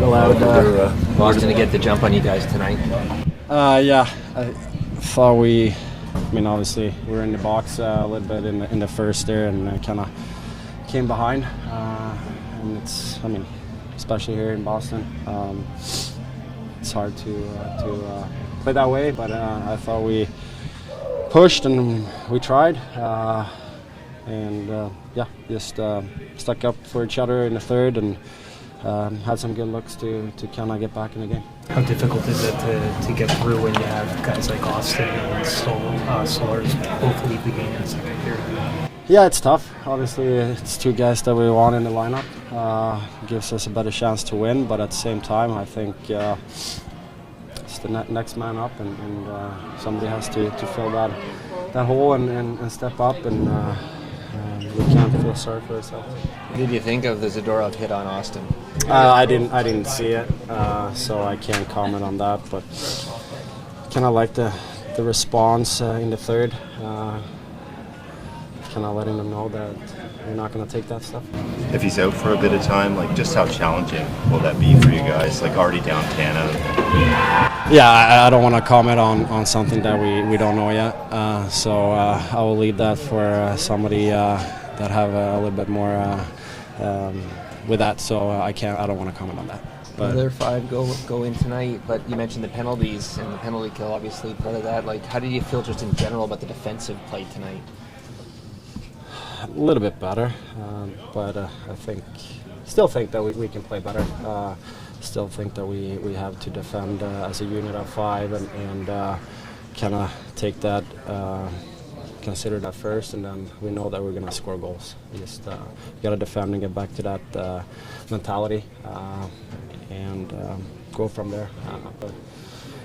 allowed Boston to get the jump on you guys tonight? Yeah, I thought obviously we were in the box a little bit in the first there and kind of came behind. And it's, especially here in Boston, it's hard to play that way, but I thought we pushed and we tried. Just stuck up for each other in the third and had some good looks to kind of get back in the game. How difficult is it to get through when you have guys like Austin and Solars both leave the game in the second period? Yeah, it's tough. Obviously, it's two guys that we want in the lineup. Gives us a better chance to win, but at the same time, I think it's the next man up, and somebody has to fill that hole and step up, and we can't feel sorry for ourselves. What did you think of the Zadorov hit on Austin? I didn't see it, so I can't comment on that. But kind of like the response in the third, kind of letting them know that you're not going to take that stuff. If he's out for a bit of time, just how challenging will that be for you guys? Already down 10 out of it. Yeah, I don't want to comment on something that we don't know yet. So I will leave that for somebody that have a little bit more with that. So I don't want to comment on that. But another 5 go in tonight, but you mentioned the penalties and the penalty kill, obviously part of that. How did you feel just in general about the defensive play tonight? A little bit better, but I still think that we can play better. Still think that we have to defend as a unit of 5 and kind of take that, consider that first, and then we know that we're going to score goals. We just got to defend and get back to that mentality and go from there. But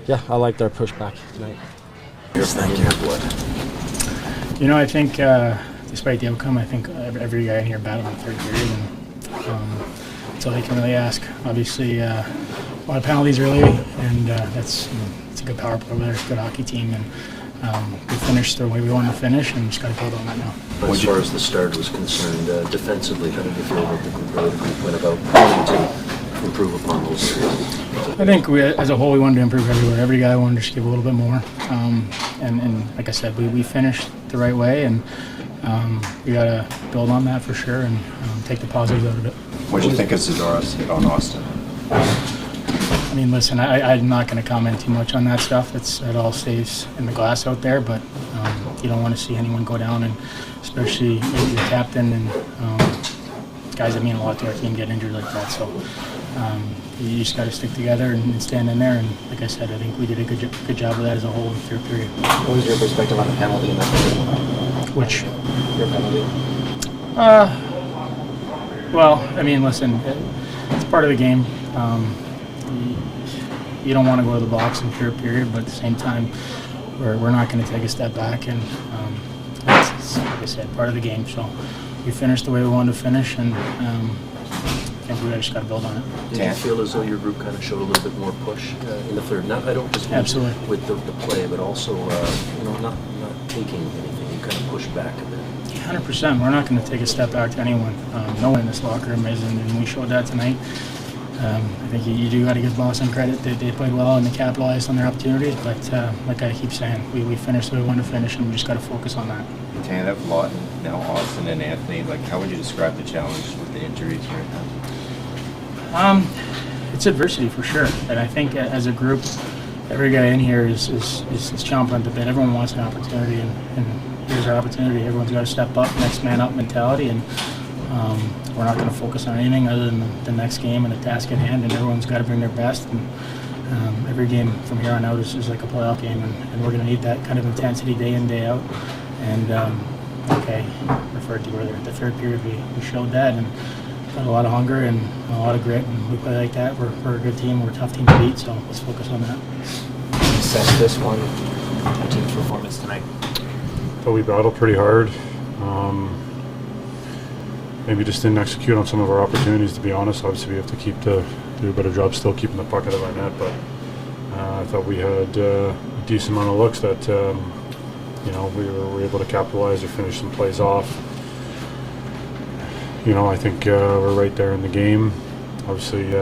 yeah, I like their pushback tonight. Yes, thank you. I think despite the outcome, I think every guy in here battled in the third period, and that's all you can really ask. Obviously, a lot of penalties early, and it's a good power play there. It's a good hockey team, and we finished the way we wanted to finish, and just got to build on that now. As far as the start was concerned, defensively, how did you feel that the group went about wanting to improve upon those areas? I think as a whole, we wanted to improve everywhere. Every guy wanted to just give a little bit more, and like I said, we finished the right way, and we got to build on that for sure and take the positives out of it. What did you think of Zadorov's hit on Austin? Listen, I'm not going to comment too much on that stuff. It all stays in the glass out there, but you don't want to see anyone go down, and especially your captain and guys that mean a lot to our team get injured like that. So you just got to stick together and stand in there. And like I said, I think we did a good job of that as a whole in the third period. What was your perspective on the penalty in that period? Which? Your penalty? Well, listen, it's part of the game. You don't want to go to the box in third period, but at the same time, we're not going to take a step back, and it's, like I said, part of the game. So we finished the way we wanted to finish, and I think we just got to build on it. Did you feel as though your group kind of showed a little bit more push in the third? I don't just mean Absolutely. With the play, but also not taking anything. You kind of pushed back a bit. 100%. We're not going to take a step back to anyone. No one in this locker room is, and we showed that tonight. I think you do got to give Boston credit. They played well and they capitalized on their opportunities, but like I keep saying, we finished the way we wanted to finish, and we just got to focus on that. Tanya, that lot now, Austin and Anthony, how would you describe the challenge with the injuries right now? It's adversity for sure, and I think as a group, every guy in here is chomping at the bit. Everyone wants an opportunity, and here's our opportunity. Everyone's got to step up, next man up mentality, and we're not going to focus on anything other than the next game and the task at hand, and everyone's got to bring their best. And every game from here on out is like a playoff game, and we're going to need that kind of intensity day in, day out. And like I referred to earlier, the third period we showed that, and got a lot of hunger and a lot of grit, and we play like that. We're a good team, we're a tough team to beat, so let's focus on that. Assess this one, your team's performance tonight. But we battled pretty hard. Maybe just didn't execute on some of our opportunities, to be honest. Obviously, we have to do a better job still keeping the puck out of our net, but I thought we had a decent amount of looks that we were able to capitalize or finish some plays off. I think we're right there in the game. Obviously,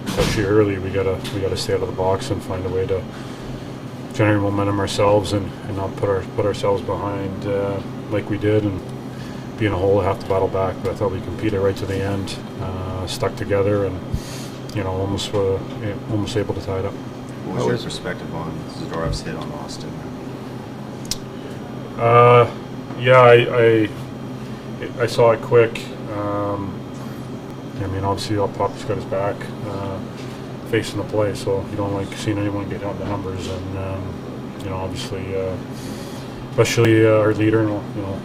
especially early, we gotta stay out of the box and find a way to generate momentum ourselves and not put ourselves behind like we did and be in a hole, have to battle back. But I thought we competed right to the end, stuck together, and almost able to tie it up. What was your perspective on Zadorov's hit on Austin? Yeah, I saw it quick. I mean, obviously, Poppy's got his back facing the play, so you don't like seeing anyone get out the numbers. And obviously, especially our leader,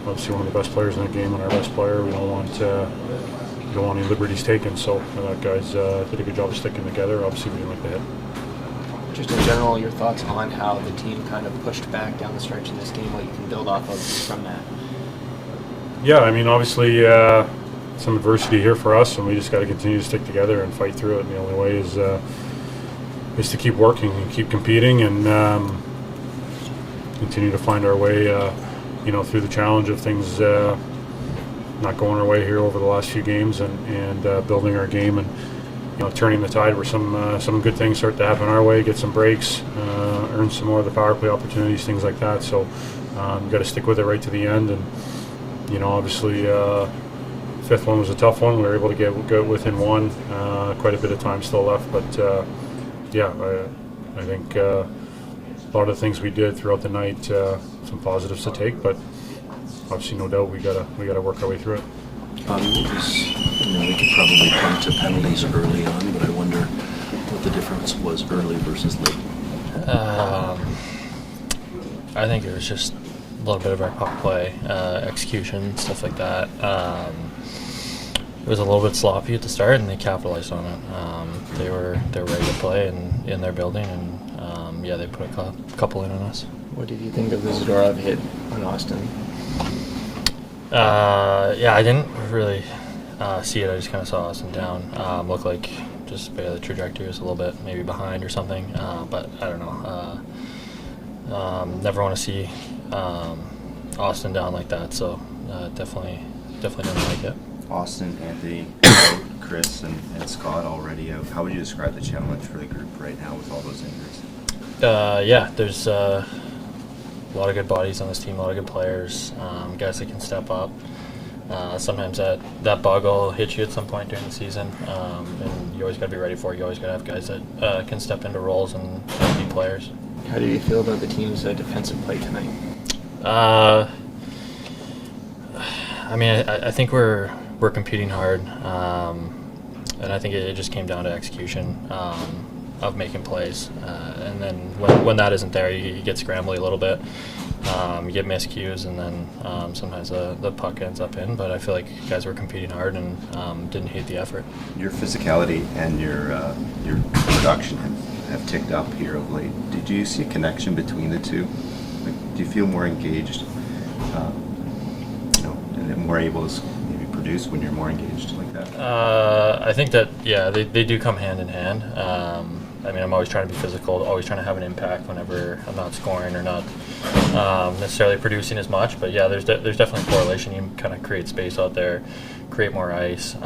obviously one of the best players in the game and our best player. We don't want any liberties taken. So that guys did a good job of sticking together. Obviously, we didn't like the hit. Just in general, your thoughts on how the team kind of pushed back down the stretch in this game, what you can build off of from that? Yeah, I mean, obviously, some adversity here for us, and we just got to continue to stick together and fight through it. And the only way is to keep working and keep competing and continue to find our way, through the challenge of things not going our way here over the last few games, and building our game and turning the tide where some good things start to happen our way, get some breaks, earn some more of the power play opportunities, things like that. So got to stick with it right to the end. And obviously, fifth one was a tough one. We were able to go within one. Quite a bit of time still left, but I think a lot of the things we did throughout the night, some positives to take, but obviously, no doubt, we gotta work our way through it. We could probably come to penalties early on, but I wonder what the difference was early versus late. I think it was just a little bit of our puck play, execution, stuff like that. It was a little bit sloppy at the start, and they capitalized on it. They were ready to play in their building, and they put a couple in on us. What did you think of the Zadorov hit on Austin? I didn't really see it. I just kind of saw Austin down. Looked like just the trajectory was a little bit maybe behind or something, but I don't know. Never want to see Austin down like that, so definitely didn't like it. Austin, Anthony, Chris, and Scott already out. How would you describe the challenge for the group right now with all those injuries? There's a lot of good bodies on this team, a lot of good players, guys that can step up. Sometimes that bug will hit you at some point during the season, and you always got to be ready for it. You always got to have guys that can step into roles and be players. How do you feel about the team's defensive play tonight? I think we're competing hard, and I think it just came down to execution of making plays. And then when that isn't there, you get scrambly a little bit. You get miscues, and then sometimes the puck ends up in. But I feel like guys were competing hard and didn't hate the effort. Your physicality and your production have ticked up here of late. Did you see a connection between the two? Do you feel more engaged, and more able to maybe produce when you're more engaged like that? I think that they do come hand in hand. I'm always trying to be physical, always trying to have an impact whenever I'm not scoring or not necessarily producing as much. But there's definitely a correlation. You kind of create space out there, create more ice.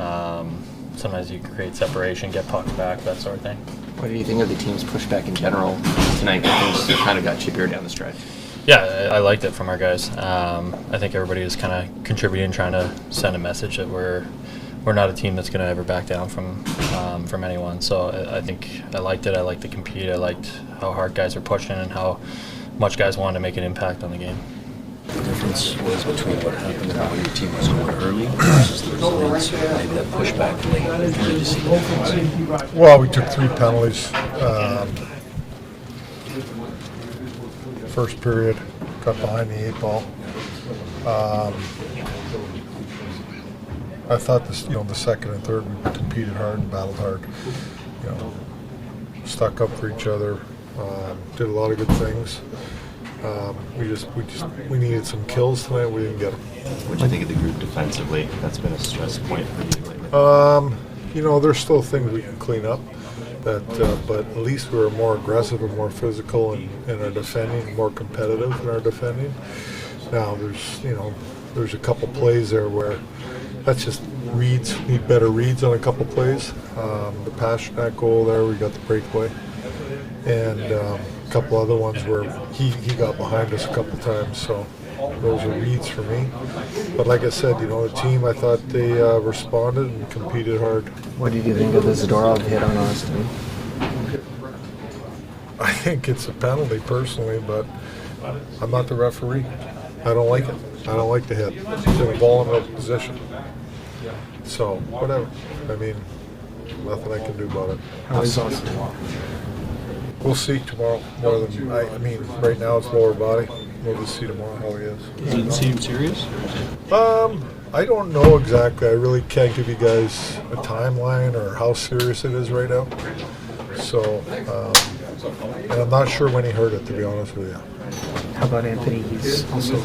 Sometimes you create separation, get pucks back, that sort of thing. What do you think of the team's pushback in general tonight? Things kind of got chippier down the stretch. Yeah, I liked it from our guys. I think everybody is kind of contributing, trying to send a message that we're not a team that's going to ever back down from anyone. So I think I liked it. I liked the compete. I liked how hard guys are pushing and how much guys wanted to make an impact on the game. The difference was between what happened and how your team was going early versus the results, maybe that pushback late. Where did you see the difference? Well, we took 3 penalties. First period, got behind the 8 ball. I thought the second and third we competed hard and battled hard. Stuck up for each other. Did a lot of good things. We needed some kills tonight. We didn't get them. What do you think of the group defensively? That's been a stress point for you lately. There's still things we can clean up. But at least we were more aggressive and more physical in our defending, more competitive in our defending. Now there's a couple plays there where that's just reads. Need better reads on a couple plays. The Pasternak goal there, we got the breakaway, and a couple other ones where he got behind us a couple times. So those are reads for me. But like I said, the team, I thought they responded and competed hard. What did you think of the Zadorov hit on Austin? I think it's a penalty personally, but I'm not the referee. I don't like it. I don't like the hit. It's a vulnerable position. So, whatever. I mean, nothing I can do about it. How is Austin? We'll see tomorrow more than, I mean, right now it's lower body. We'll just see tomorrow how he is. Does it seem serious? I don't know exactly. I really can't give you guys a timeline or how serious it is right now. So, and I'm not sure when he heard it, to be honest with you. How about Anthony? He's also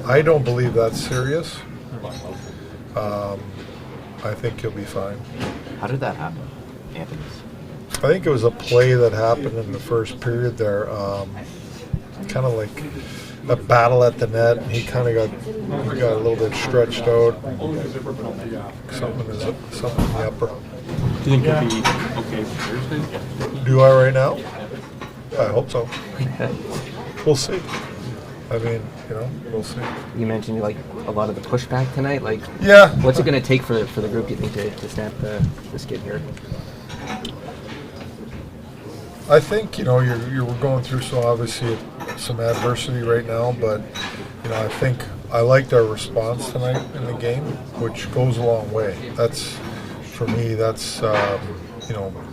I don't believe that's serious. I think he'll be fine. How did that happen, Anthony's? I think it was a play that happened in the first period there. Kind of like a battle at the net, and he kind of got a little bit stretched out. Something in the upper. Do you think he'll be okay for Thursday? Do I right now? I hope so. We'll see. I mean, we'll see. You mentioned like a lot of the pushback tonight. Like, Yeah. what's it going to take for the group? Do you think to snap the skid here? I think we're going through some adversity right now, but I think I liked our response tonight in the game, which goes a long way. That's for me. That's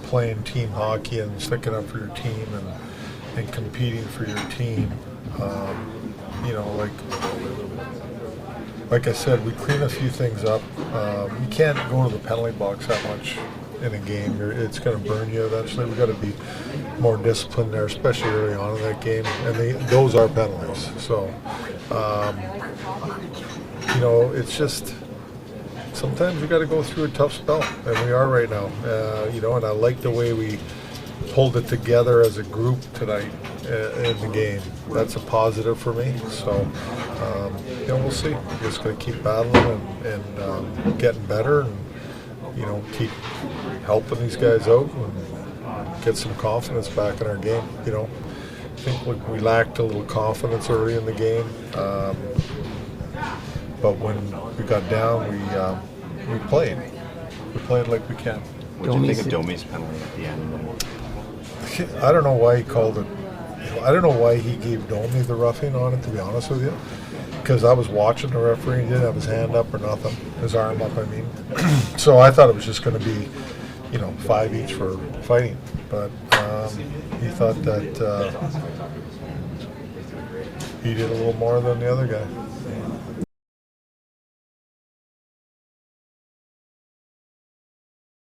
playing team hockey and sticking up for your team and competing for your team. Like I said, we clean a few things up. You can't go to the penalty box that much in a game. It's going to burn you eventually. We've got to be more disciplined there, especially early on in that game. And those are penalties. So, it's just sometimes you got to go through a tough spell, and we are right now. And I like the way we pulled it together as a group tonight in the game. That's a positive for me. So, we'll see. We're just going to keep battling and getting better, and keep helping these guys out and get some confidence back in our game. I think we lacked a little confidence early in the game, but when we got down, we played. We played like we can. What do you think of Domi's penalty at the end? I don't know why he called it. I don't know why he gave Domi the roughing on it, to be honest with you. Because I was watching the referee, he didn't have his hand up or nothing, his arm up, I mean. So I thought it was just going to be, 5 each for fighting. But he thought that he did a little more than the other guy.